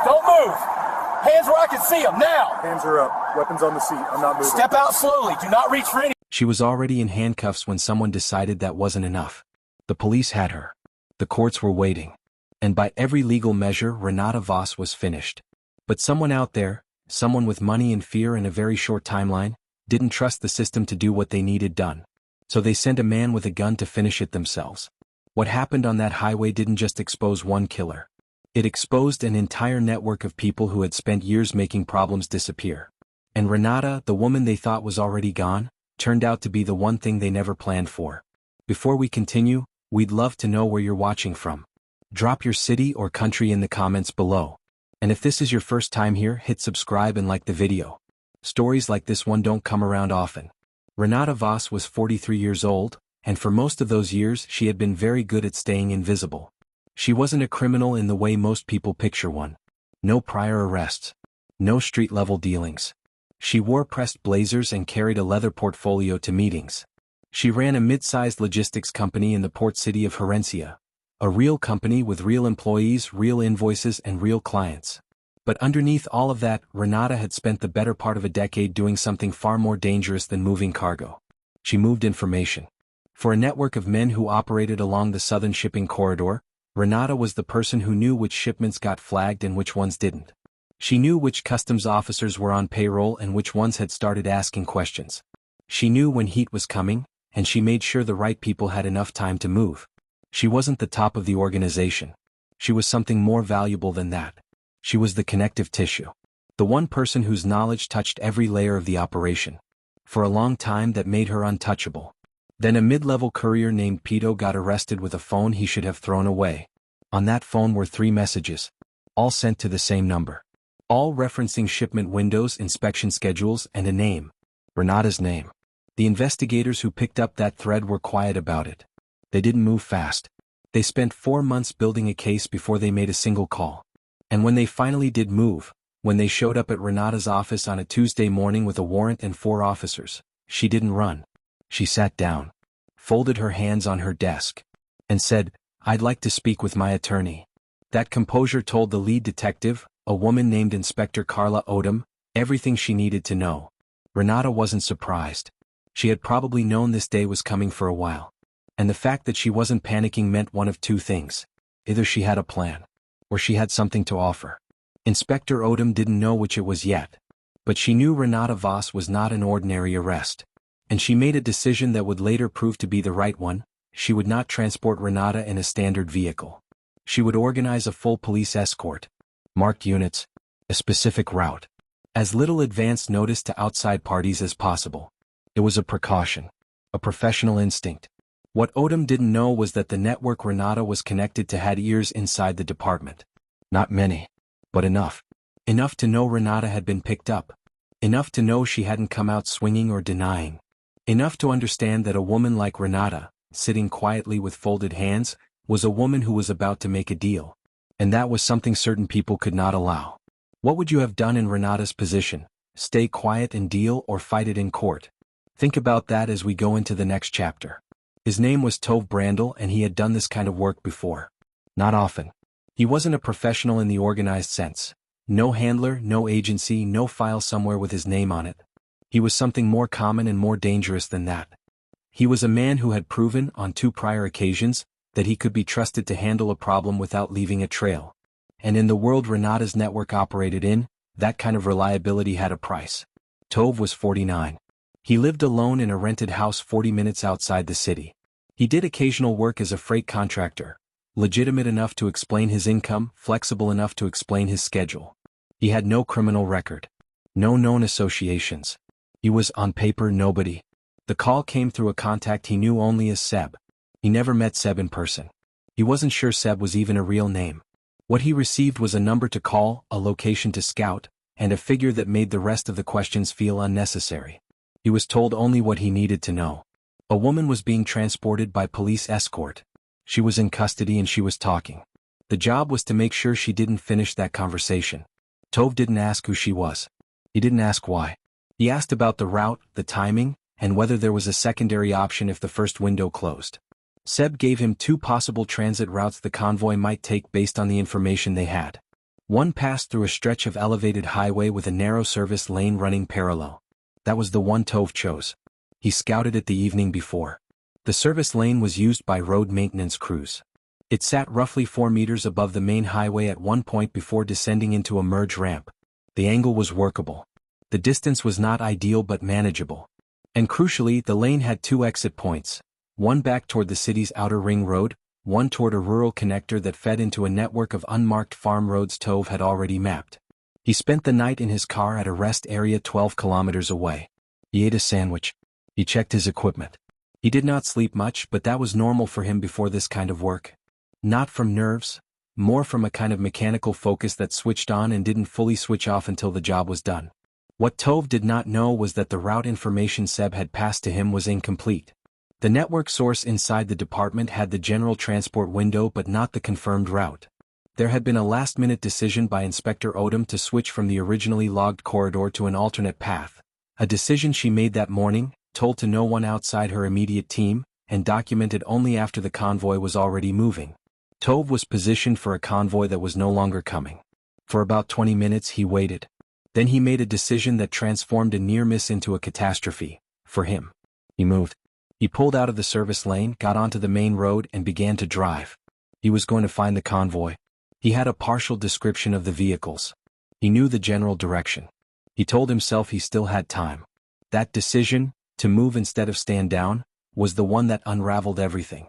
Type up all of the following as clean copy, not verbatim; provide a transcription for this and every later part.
Don't move. Hands where I can see them, now. Hands are up. Weapons on the seat. I'm not moving. Step out slowly. Do not reach for any. She was already in handcuffs when someone decided that wasn't enough. The police had her. The courts were waiting. And by every legal measure, Renata Voss was finished. But someone out there, someone with money and fear and a very short timeline, didn't trust the system to do what they needed done. So they sent a man with a gun to finish it themselves. What happened on that highway didn't just expose one killer. It exposed an entire network of people who had spent years making problems disappear. And Renata, the woman they thought was already gone, turned out to be the one thing they never planned for. Before we continue, we'd love to know where you're watching from. Drop your city or country in the comments below. And if this is your first time here, hit subscribe and like the video. Stories like this one don't come around often. Renata Voss was 43 years old, and for most of those years she had been very good at staying invisible. She wasn't a criminal in the way most people picture one. No prior arrests. No street-level dealings. She wore pressed blazers and carried a leather portfolio to meetings. She ran a mid-sized logistics company in the port city of Herencia. A real company with real employees, real invoices, and real clients. But underneath all of that, Renata had spent the better part of a decade doing something far more dangerous than moving cargo. She moved information. For a network of men who operated along the southern shipping corridor, Renata was the person who knew which shipments got flagged and which ones didn't. She knew which customs officers were on payroll and which ones had started asking questions. She knew when heat was coming, and she made sure the right people had enough time to move. She wasn't the top of the organization. She was something more valuable than that. She was the connective tissue. The one person whose knowledge touched every layer of the operation. For a long time that made her untouchable. Then a mid-level courier named Pito got arrested with a phone he should have thrown away. On that phone were 3 messages. All sent to the same number. All referencing shipment windows, inspection schedules, and a name. Renata's name. The investigators who picked up that thread were quiet about it. They didn't move fast. They spent 4 months building a case before they made a single call. And when they finally did move, when they showed up at Renata's office on a Tuesday morning with a warrant and 4 officers, she didn't run. She sat down, folded her hands on her desk, and said, "I'd like to speak with my attorney." That composure told the lead detective, a woman named Inspector Carla Odom, everything she needed to know. Renata wasn't surprised. She had probably known this day was coming for a while. And the fact that she wasn't panicking meant one of 2 things. Either she had a plan, or she had something to offer. Inspector Odom didn't know which it was yet. But she knew Renata Voss was not an ordinary arrest. And she made a decision that would later prove to be the right one. She would not transport Renata in a standard vehicle. She would organize a full police escort. Marked units. A specific route. As little advance notice to outside parties as possible. It was a precaution. A professional instinct. What Odom didn't know was that the network Renata was connected to had ears inside the department. Not many. But enough. Enough to know Renata had been picked up. Enough to know she hadn't come out swinging or denying. Enough to understand that a woman like Renata, sitting quietly with folded hands, was a woman who was about to make a deal. And that was something certain people could not allow. What would you have done in Renata's position? Stay quiet and deal or fight it in court? Think about that as we go into the next chapter. His name was Tove Brandl and he had done this kind of work before. Not often. He wasn't a professional in the organized sense. No handler, no agency, no file somewhere with his name on it. He was something more common and more dangerous than that. He was a man who had proven, on 2 prior occasions, that he could be trusted to handle a problem without leaving a trail. And in the world Renata's network operated in, that kind of reliability had a price. Tove was 49. He lived alone in a rented house 40 minutes outside the city. He did occasional work as a freight contractor, legitimate enough to explain his income, flexible enough to explain his schedule. He had no criminal record. No known associations. He was, on paper, nobody. The call came through a contact he knew only as Seb. He never met Seb in person. He wasn't sure Seb was even a real name. What he received was a number to call, a location to scout, and a figure that made the rest of the questions feel unnecessary. He was told only what he needed to know. A woman was being transported by police escort. She was in custody and she was talking. The job was to make sure she didn't finish that conversation. Tove didn't ask who she was. He didn't ask why. He asked about the route, the timing, and whether there was a secondary option if the first window closed. Seb gave him 2 possible transit routes the convoy might take based on the information they had. One passed through a stretch of elevated highway with a narrow service lane running parallel. That was the one Tove chose. He scouted it the evening before. The service lane was used by road maintenance crews. It sat roughly 4 meters above the main highway at one point before descending into a merge ramp. The angle was workable. The distance was not ideal but manageable. And crucially, the lane had 2 exit points, one back toward the city's outer ring road, one toward a rural connector that fed into a network of unmarked farm roads Tove had already mapped. He spent the night in his car at a rest area 12 kilometers away. He ate a sandwich. He checked his equipment. He did not sleep much, but that was normal for him before this kind of work. Not from nerves, more from a kind of mechanical focus that switched on and didn't fully switch off until the job was done. What Tove did not know was that the route information Seb had passed to him was incomplete. The network source inside the department had the general transport window but not the confirmed route. There had been a last-minute decision by Inspector Odom to switch from the originally logged corridor to an alternate path, a decision she made that morning, told to no one outside her immediate team, and documented only after the convoy was already moving. Tove was positioned for a convoy that was no longer coming. For about 20 minutes he waited. Then he made a decision that transformed a near miss into a catastrophe, for him. He moved. He pulled out of the service lane, got onto the main road and began to drive. He was going to find the convoy. He had a partial description of the vehicles. He knew the general direction. He told himself he still had time. That decision, to move instead of stand down, was the one that unraveled everything.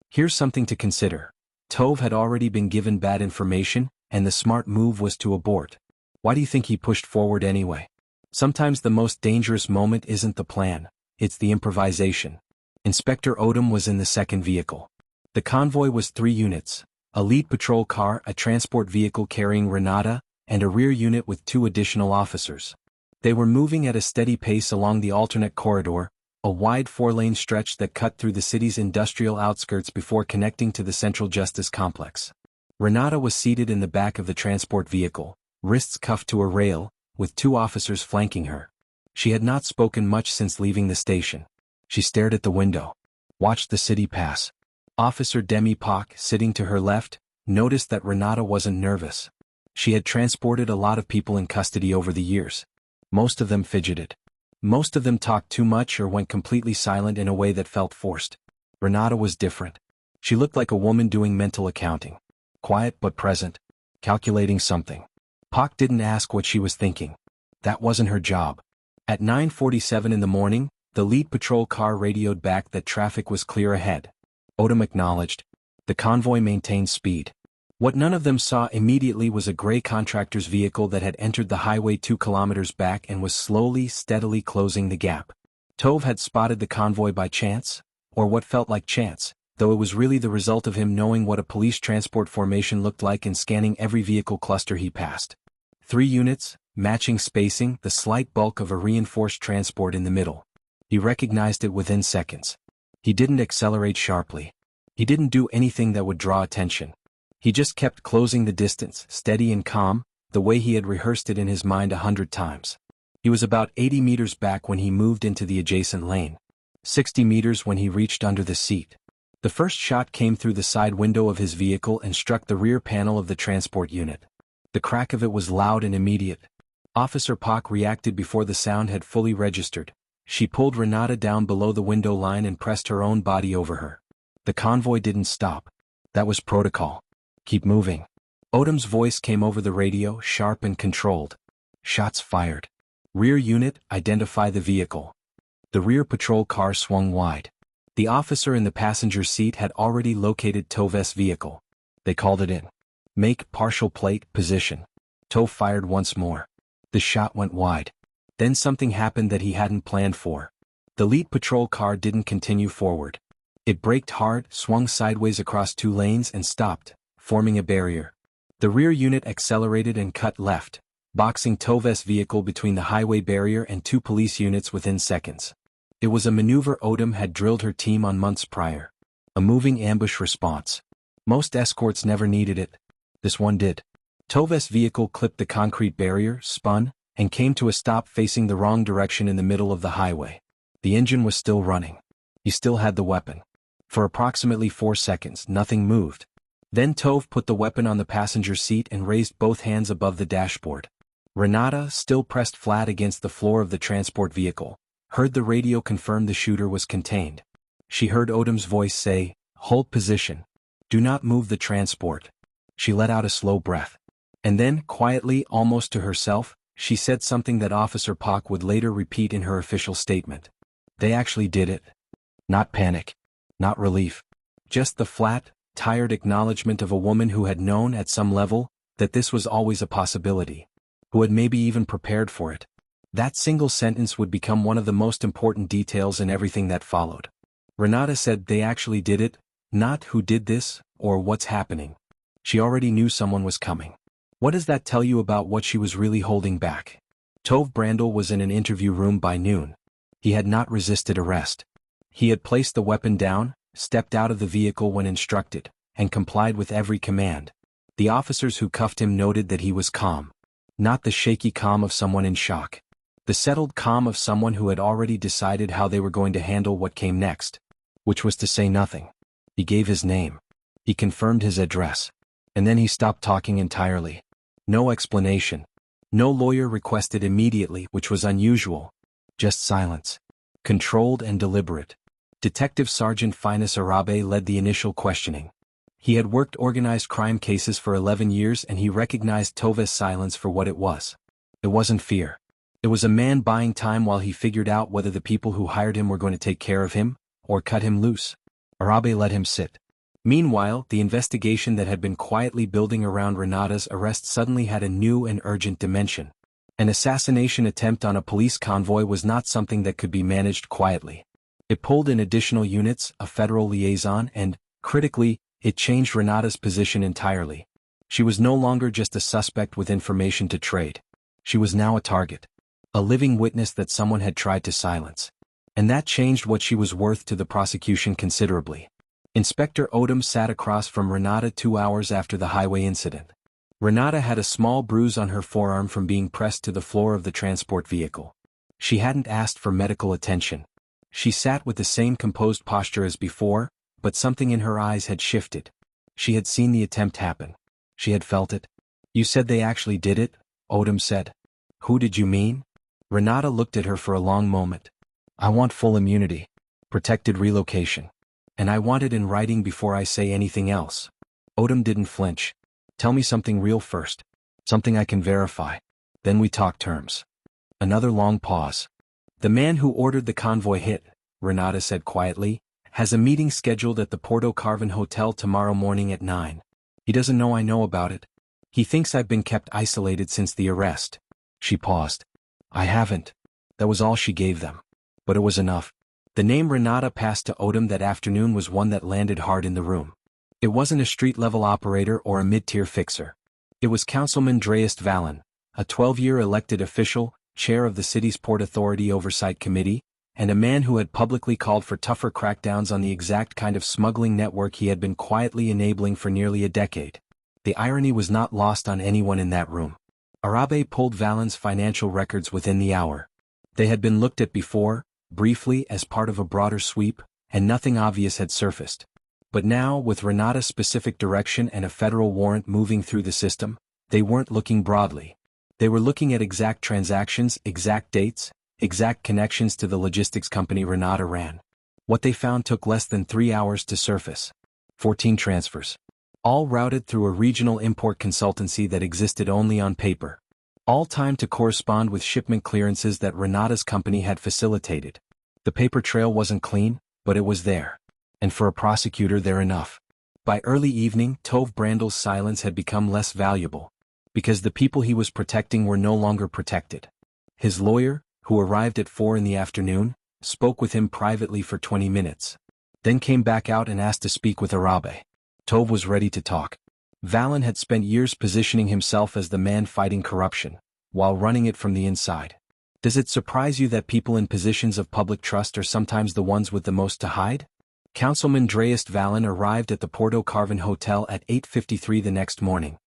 Here's something to consider. Tove had already been given bad information, and the smart move was to abort. Why do you think he pushed forward anyway? Sometimes the most dangerous moment isn't the plan, it's the improvisation. Inspector Odom was in the second vehicle. The convoy was 3 units, a lead patrol car, a transport vehicle carrying Renata, and a rear unit with 2 additional officers. They were moving at a steady pace along the alternate corridor, a wide 4-lane stretch that cut through the city's industrial outskirts before connecting to the Central Justice Complex. Renata was seated in the back of the transport vehicle, wrists cuffed to a rail, with 2 officers flanking her. She had not spoken much since leaving the station. She stared at the window, watched the city pass. Officer Demi Pak, sitting to her left, noticed that Renata wasn't nervous. She had transported a lot of people in custody over the years. Most of them fidgeted. Most of them talked too much or went completely silent in a way that felt forced. Renata was different. She looked like a woman doing mental accounting. Quiet but present. Calculating something. Pak didn't ask what she was thinking. That wasn't her job. At 9:47 in the morning, the lead patrol car radioed back that traffic was clear ahead. Odom acknowledged. The convoy maintained speed. What none of them saw immediately was a gray contractor's vehicle that had entered the highway 2 kilometers back and was slowly, steadily closing the gap. Tove had spotted the convoy by chance, or what felt like chance, though it was really the result of him knowing what a police transport formation looked like and scanning every vehicle cluster he passed. 3 units, matching spacing, the slight bulk of a reinforced transport in the middle. He recognized it within seconds. He didn't accelerate sharply. He didn't do anything that would draw attention. He just kept closing the distance, steady and calm, the way he had rehearsed it in his mind 100 times. He was about 80 meters back when he moved into the adjacent lane. 60 meters when he reached under the seat. The first shot came through the side window of his vehicle and struck the rear panel of the transport unit. The crack of it was loud and immediate. Officer Pak reacted before the sound had fully registered. She pulled Renata down below the window line and pressed her own body over her. The convoy didn't stop. That was protocol. Keep moving. Odom's voice came over the radio, sharp and controlled. Shots fired. Rear unit, identify the vehicle. The rear patrol car swung wide. The officer in the passenger seat had already located Tove's vehicle. They called it in. Make, partial plate, position. Tove fired once more. The shot went wide. Then something happened that he hadn't planned for. The lead patrol car didn't continue forward. It braked hard, swung sideways across 2 lanes and stopped, forming a barrier. The rear unit accelerated and cut left, boxing Tove's vehicle between the highway barrier and 2 police units within seconds. It was a maneuver Odom had drilled her team on months prior. A moving ambush response. Most escorts never needed it. This one did. Tove's vehicle clipped the concrete barrier, spun, and came to a stop facing the wrong direction in the middle of the highway. The engine was still running. He still had the weapon. For approximately 4 seconds, nothing moved. Then Tove put the weapon on the passenger seat and raised both hands above the dashboard. Renata, still pressed flat against the floor of the transport vehicle, heard the radio confirm the shooter was contained. She heard Odom's voice say, "Hold position. Do not move the transport." She let out a slow breath. And then, quietly, almost to herself, she said something that Officer Pak would later repeat in her official statement. They actually did it. Not panic. Not relief. Just the flat, tired acknowledgement of a woman who had known at some level that this was always a possibility, who had maybe even prepared for it. That single sentence would become one of the most important details in everything that followed. Renata said they actually did it, not who did this, or what's happening. She already knew someone was coming. What does that tell you about what she was really holding back? Tove Brandel was in an interview room by noon. He had not resisted arrest. He had placed the weapon down, stepped out of the vehicle when instructed, and complied with every command. The officers who cuffed him noted that he was calm. Not the shaky calm of someone in shock. The settled calm of someone who had already decided how they were going to handle what came next. Which was to say nothing. He gave his name. He confirmed his address. And then he stopped talking entirely. No explanation. No lawyer requested immediately, which was unusual. Just silence. Controlled and deliberate. Detective Sergeant Finus Arabe led the initial questioning. He had worked organized crime cases for 11 years and he recognized Tove's silence for what it was. It wasn't fear. It was a man buying time while he figured out whether the people who hired him were going to take care of him, or cut him loose. Arabe let him sit. Meanwhile, the investigation that had been quietly building around Renata's arrest suddenly had a new and urgent dimension. An assassination attempt on a police convoy was not something that could be managed quietly. It pulled in additional units, a federal liaison, and, critically, it changed Renata's position entirely. She was no longer just a suspect with information to trade. She was now a target. A living witness that someone had tried to silence. And that changed what she was worth to the prosecution considerably. Inspector Odom sat across from Renata 2 hours after the highway incident. Renata had a small bruise on her forearm from being pressed to the floor of the transport vehicle. She hadn't asked for medical attention. She sat with the same composed posture as before, but something in her eyes had shifted. She had seen the attempt happen. She had felt it. "You said they actually did it?" Odom said. "Who did you mean?" Renata looked at her for a long moment. "I want full immunity. Protected relocation. And I want it in writing before I say anything else." Odom didn't flinch. "Tell me something real first. Something I can verify. Then we talk terms." Another long pause. "The man who ordered the convoy hit," Renata said quietly, "has a meeting scheduled at the Porto Carven Hotel tomorrow morning at 9. He doesn't know I know about it. He thinks I've been kept isolated since the arrest." She paused. "I haven't." That was all she gave them. But it was enough. The name Renata passed to Odom that afternoon was one that landed hard in the room. It wasn't a street-level operator or a mid-tier fixer. It was Councilman Dreist Valen, a 12-year elected official, chair of the city's Port Authority Oversight Committee, and a man who had publicly called for tougher crackdowns on the exact kind of smuggling network he had been quietly enabling for nearly a decade. The irony was not lost on anyone in that room. Arabe pulled Valen's financial records within the hour. They had been looked at before, briefly as part of a broader sweep, and nothing obvious had surfaced. But now, with Renata's specific direction and a federal warrant moving through the system, they weren't looking broadly. They were looking at exact transactions, exact dates, exact connections to the logistics company Renata ran. What they found took less than 3 hours to surface. 14 transfers. All routed through a regional import consultancy that existed only on paper. All timed to correspond with shipment clearances that Renata's company had facilitated. The paper trail wasn't clean, but it was there. And for a prosecutor there enough. By early evening, Tove Brandel's silence had become less valuable. Because the people he was protecting were no longer protected. His lawyer, who arrived at 4 in the afternoon, spoke with him privately for 20 minutes. Then came back out and asked to speak with Arabe. Tove was ready to talk. Valen had spent years positioning himself as the man fighting corruption, while running it from the inside. Does it surprise you that people in positions of public trust are sometimes the ones with the most to hide? Councilman Dreist Valen arrived at the Porto Carven Hotel at 8:53 the next morning.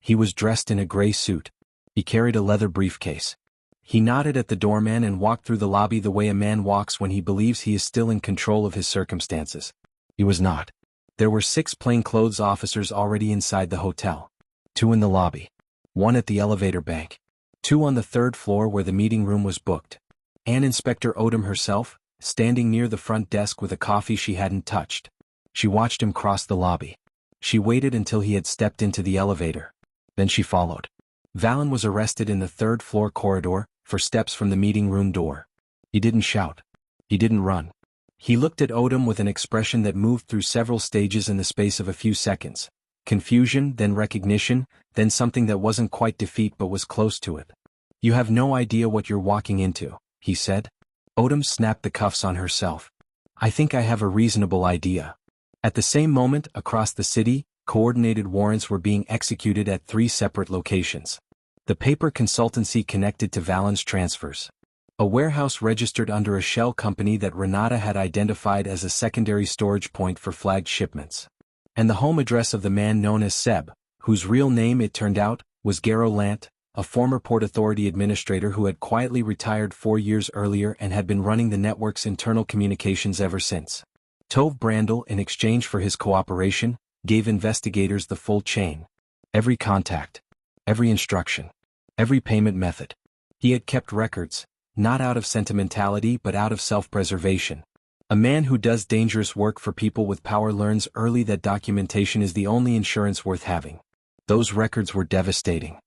He was dressed in a gray suit. He carried a leather briefcase. He nodded at the doorman and walked through the lobby the way a man walks when he believes he is still in control of his circumstances. He was not. There were 6 plainclothes officers already inside the hotel. 2 in the lobby. 1 at the elevator bank. 2 on the 3rd floor where the meeting room was booked. And Inspector Odom herself, standing near the front desk with a coffee she hadn't touched. She watched him cross the lobby. She waited until he had stepped into the elevator. Then she followed. Valen was arrested in the 3rd floor corridor, 4 steps from the meeting room door. He didn't shout. He didn't run. He looked at Odom with an expression that moved through several stages in the space of a few seconds. Confusion, then recognition, then something that wasn't quite defeat but was close to it. "You have no idea what you're walking into," he said. Odom snapped the cuffs on herself. "I think I have a reasonable idea." At the same moment, across the city, coordinated warrants were being executed at 3 separate locations. The paper consultancy connected to Valen's transfers. A warehouse registered under a shell company that Renata had identified as a secondary storage point for flagged shipments. And the home address of the man known as Seb, whose real name, it turned out, was Garo Lant, a former Port Authority administrator who had quietly retired 4 years earlier and had been running the network's internal communications ever since. Tove Brandel, in exchange for his cooperation, gave investigators the full chain. Every contact. Every instruction. Every payment method. He had kept records, not out of sentimentality but out of self-preservation. A man who does dangerous work for people with power learns early that documentation is the only insurance worth having. Those records were devastating.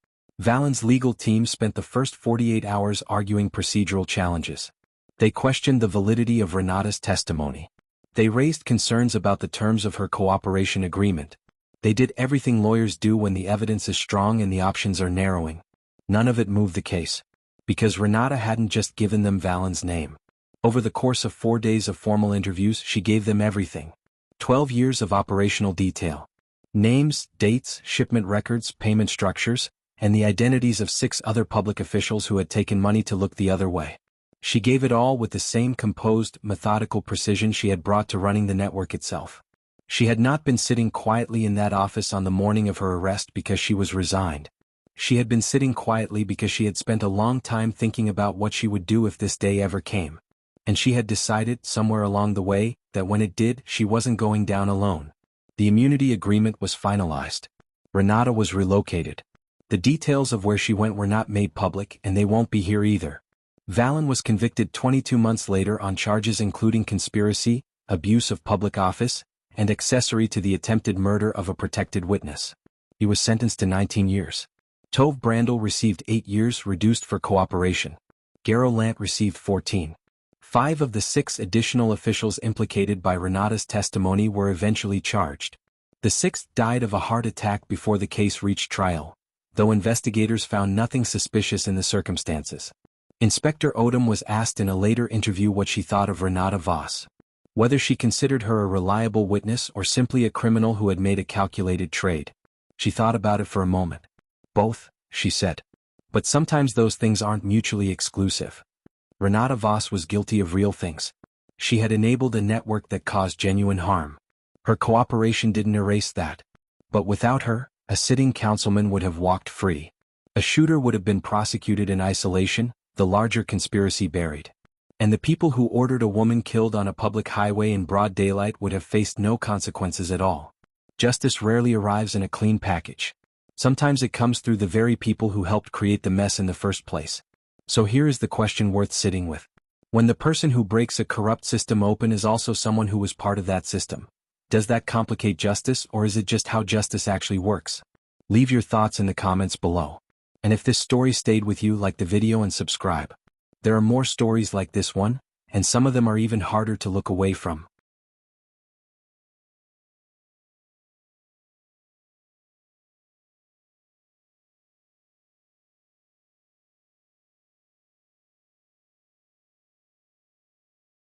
Valen's legal team spent the first 48 hours arguing procedural challenges. They questioned the validity of Renata's testimony. They raised concerns about the terms of her cooperation agreement. They did everything lawyers do when the evidence is strong and the options are narrowing. None of it moved the case. Because Renata hadn't just given them Valen's name. Over the course of 4 days of formal interviews, she gave them everything. 12 years of operational detail. Names, dates, shipment records, payment structures, and the identities of 6 other public officials who had taken money to look the other way. She gave it all with the same composed, methodical precision she had brought to running the network itself. She had not been sitting quietly in that office on the morning of her arrest because she was resigned. She had been sitting quietly because she had spent a long time thinking about what she would do if this day ever came. And she had decided, somewhere along the way, that when it did, she wasn't going down alone. The immunity agreement was finalized. Renata was relocated. The details of where she went were not made public, and they won't be here either. Valen was convicted 22 months later on charges including conspiracy, abuse of public office, and accessory to the attempted murder of a protected witness. He was sentenced to 19 years. Tove Brandel received 8 years reduced for cooperation. Garo Lant received 14. 5 of the 6 additional officials implicated by Renata's testimony were eventually charged. The 6th died of a heart attack before the case reached trial, though investigators found nothing suspicious in the circumstances. Inspector Odom was asked in a later interview what she thought of Renata Voss. Whether she considered her a reliable witness or simply a criminal who had made a calculated trade. She thought about it for a moment. "Both," she said. "But sometimes those things aren't mutually exclusive." Renata Voss was guilty of real things. She had enabled a network that caused genuine harm. Her cooperation didn't erase that. But without her, a sitting councilman would have walked free. A shooter would have been prosecuted in isolation, the larger conspiracy buried. And the people who ordered a woman killed on a public highway in broad daylight would have faced no consequences at all. Justice rarely arrives in a clean package. Sometimes it comes through the very people who helped create the mess in the first place. So here is the question worth sitting with. When the person who breaks a corrupt system open is also someone who was part of that system, does that complicate justice, or is it just how justice actually works? Leave your thoughts in the comments below. And if this story stayed with you, like the video and subscribe. There are more stories like this one, and some of them are even harder to look away from.